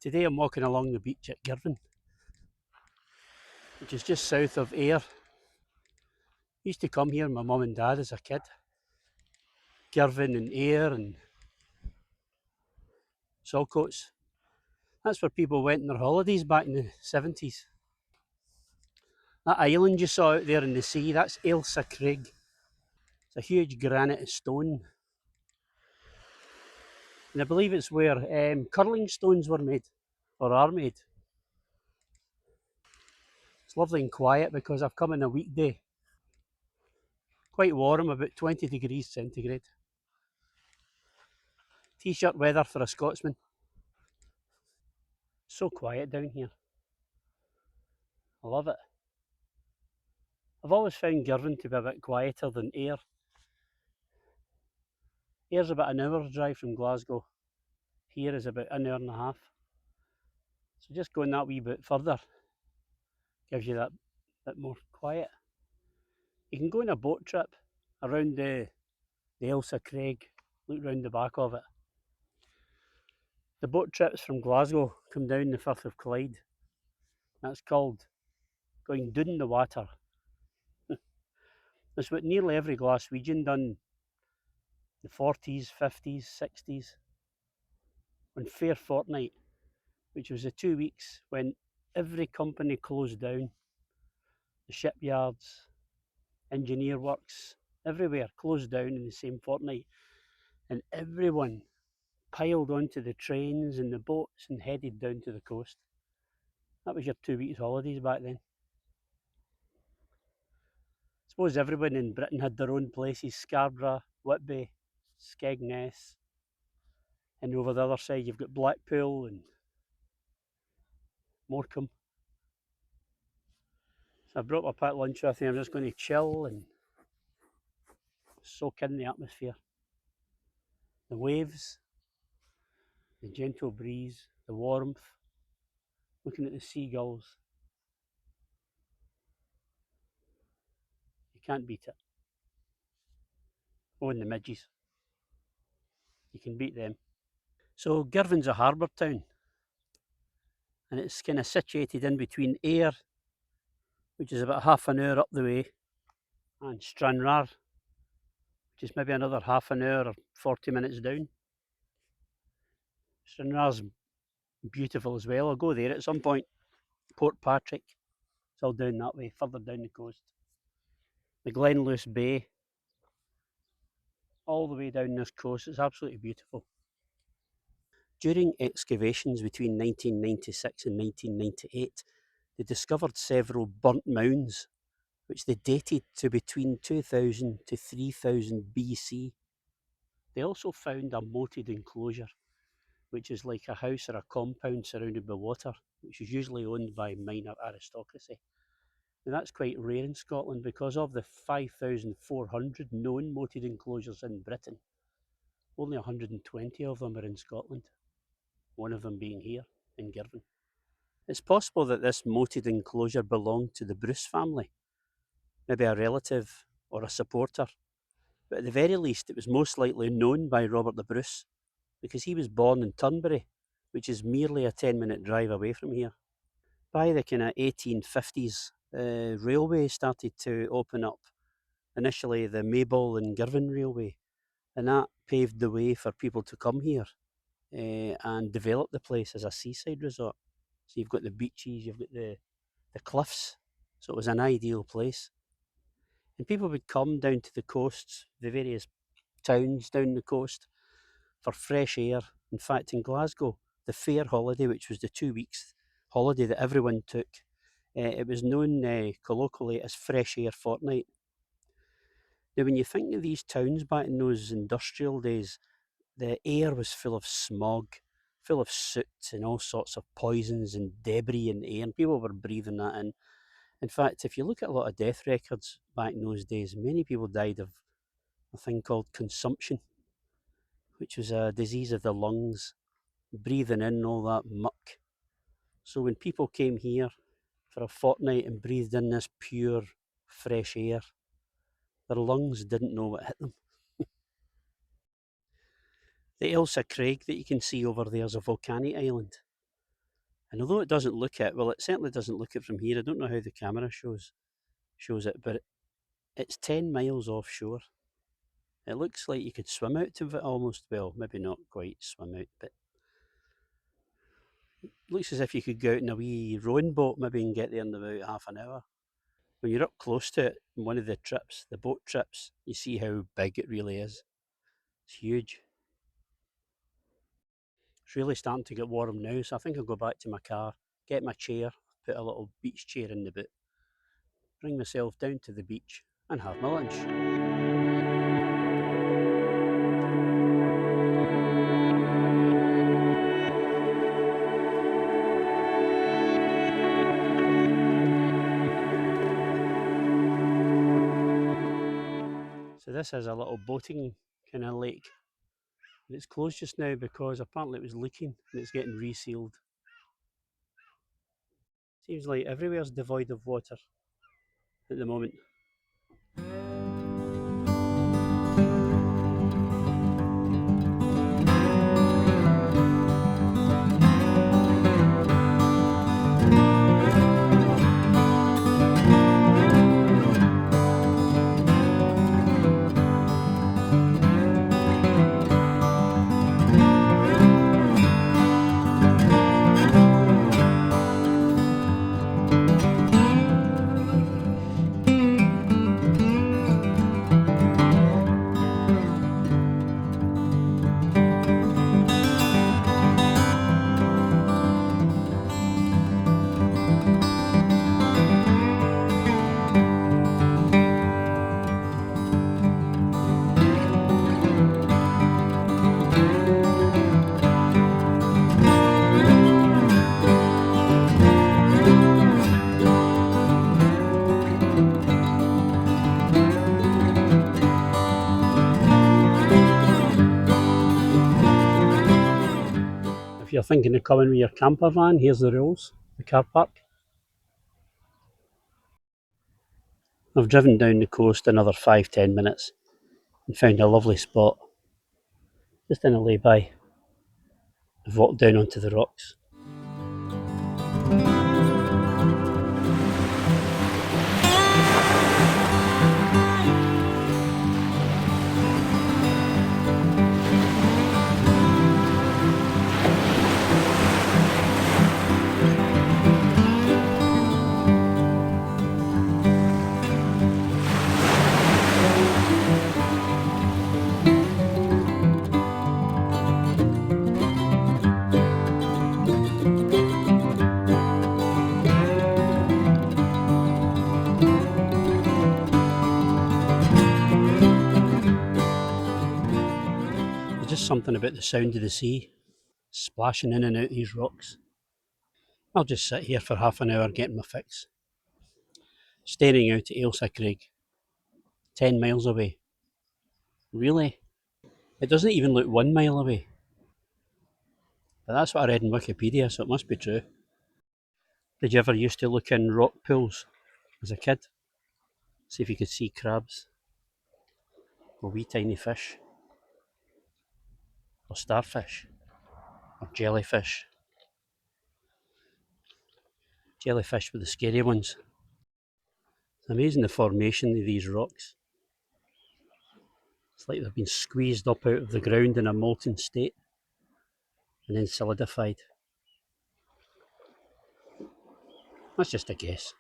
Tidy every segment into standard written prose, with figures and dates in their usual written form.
Today I'm walking along the beach at Girvan, which is just south of Ayr. Used to come here with my mum and dad as a kid. Girvan and Ayr and Saltcoats. That's where people went on their holidays back in the 70s. That island you saw out there in the sea, that's Ailsa Craig. It's a huge granite stone. And I believe it's where curling stones were made, or are made. It's lovely and quiet because I've come on a weekday. Quite warm, about 20 degrees centigrade. T-shirt weather for a Scotsman. So quiet down here. I love it. I've always found Girvan to be a bit quieter than Ayr. Ayr's about an hour's drive from Glasgow. Here is about an hour and a half. So just going that wee bit further gives you that bit more quiet. You can go on a boat trip around the Ailsa Craig, look round the back of it. The boat trips from Glasgow come down the Firth of Clyde. That's called going down the water. That's what nearly every Glaswegian done the 40s, 50s, 60s on Fair Fortnight, which was the 2 weeks when every company closed down. The shipyards, engineer works, everywhere closed down in the same fortnight, and everyone piled onto the trains and the boats and headed down to the coast. That was your 2 weeks holidays back then. I suppose everyone in Britain had their own places: Scarborough, Whitby, Skegness, and over the other side you've got Blackpool and Morecambe. So I brought my packed lunch with me. I'm just going to chill and soak in the atmosphere. The waves, the gentle breeze, the warmth, looking at the seagulls. You can't beat it. Oh, and the midges. You can beat them. So Girvan's a harbour town, and it's kind of situated in between Ayr, which is about half an hour up the way, and Stranraer, which is maybe another half an hour or 40 minutes down. Stranraer's beautiful as well. I'll go there at some point. Port Patrick, it's all down that way, further down the coast. The Glenluce Bay, all the way down this coast. It's absolutely beautiful. During excavations between 1996 and 1998, they discovered several burnt mounds, which they dated to between 2000 to 3000 BC. They also found a moated enclosure, which is like a house or a compound surrounded by water, which is usually owned by minor aristocracy. And that's quite rare in Scotland because of the 5,400 known moated enclosures in Britain. Only 120 of them are in Scotland, one of them being here in Girvan. It's possible that this moated enclosure belonged to the Bruce family, maybe a relative or a supporter, but at the very least it was most likely known by Robert the Bruce, because he was born in Turnberry, which is merely a 10-minute drive away from here. By the kind of 1850s, railway started to open up. Initially the Maybole and Girvan Railway, and that paved the way for people to come here and develop the place as a seaside resort. So you've got the beaches, you've got the cliffs, so it was an ideal place. And people would come down to the coasts, the various towns down the coast, for fresh air. In fact, in Glasgow, the fair holiday, which was the 2 weeks holiday that everyone took, it was known colloquially as Fresh Air Fortnight. Now, when you think of these towns back in those industrial days, the air was full of smog, full of soot and all sorts of poisons and debris in the air, and people were breathing that in. In fact, if you look at a lot of death records back in those days, many people died of a thing called consumption, which was a disease of the lungs, breathing in all that muck. So when people came here for a fortnight and breathed in this pure, fresh air, their lungs didn't know what hit them. The Ailsa Craig that you can see over there is a volcanic island. And although it doesn't look it, well, it certainly doesn't look it from here. I don't know how the camera shows it, but it's 10 miles offshore. It looks like you could swim out to it almost. Well, maybe not quite swim out, but it looks as if you could go out in a wee rowing boat maybe and get there in about half an hour. When you're up close to it, in one of the trips, the boat trips, you see how big it really is. It's huge. It's really starting to get warm now, so I think I'll go back to my car, get my chair, put a little beach chair in the boot, bring myself down to the beach and have my lunch. So this is a little boating kind of lake. And it's closed just now because apparently it was leaking and it's getting resealed. Seems like everywhere's devoid of water at the moment. If you're thinking of coming with your camper van, here's the rules. The car park. I've driven down the coast another 5-10 minutes and found a lovely spot. Just in a lay-by. I've walked down onto the rocks. There's just something about the sound of the sea splashing in and out these rocks. I'll just sit here for half an hour getting my fix. Staring out at Ailsa Craig, 10 miles away. Really? It doesn't even look 1 mile away. But that's what I read in Wikipedia, so it must be true. Did you ever used to look in rock pools as a kid? See if you could see crabs, or wee tiny fish, or starfish, or jellyfish. Jellyfish were the scary ones. It's amazing the formation of these rocks. It's like they've been squeezed up out of the ground in a molten state and then solidified. That's just a guess.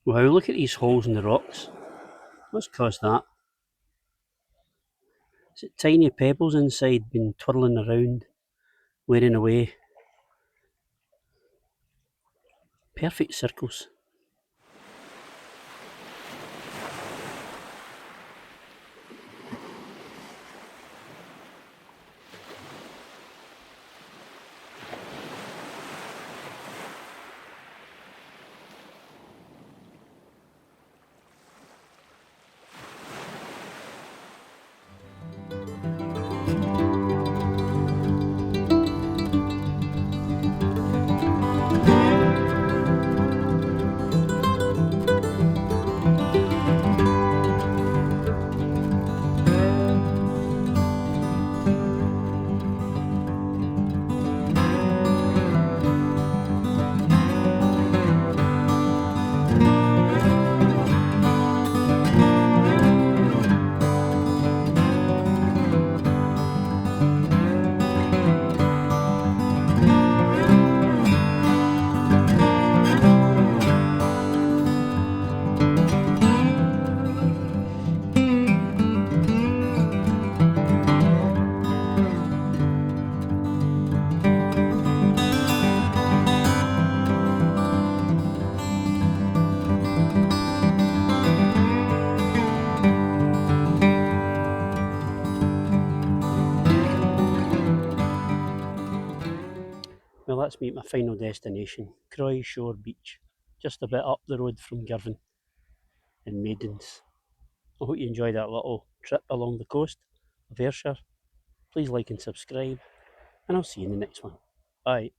Wow, look at these holes in the rocks. What's caused that? Is it tiny pebbles inside been twirling around, wearing away? Perfect circles. Well, let's meet my final destination, Croy Shore Beach, just a bit up the road from Girvan in Maidens. I hope you enjoyed that little trip along the coast of Ayrshire. Please like and subscribe, and I'll see you in the next one. Bye.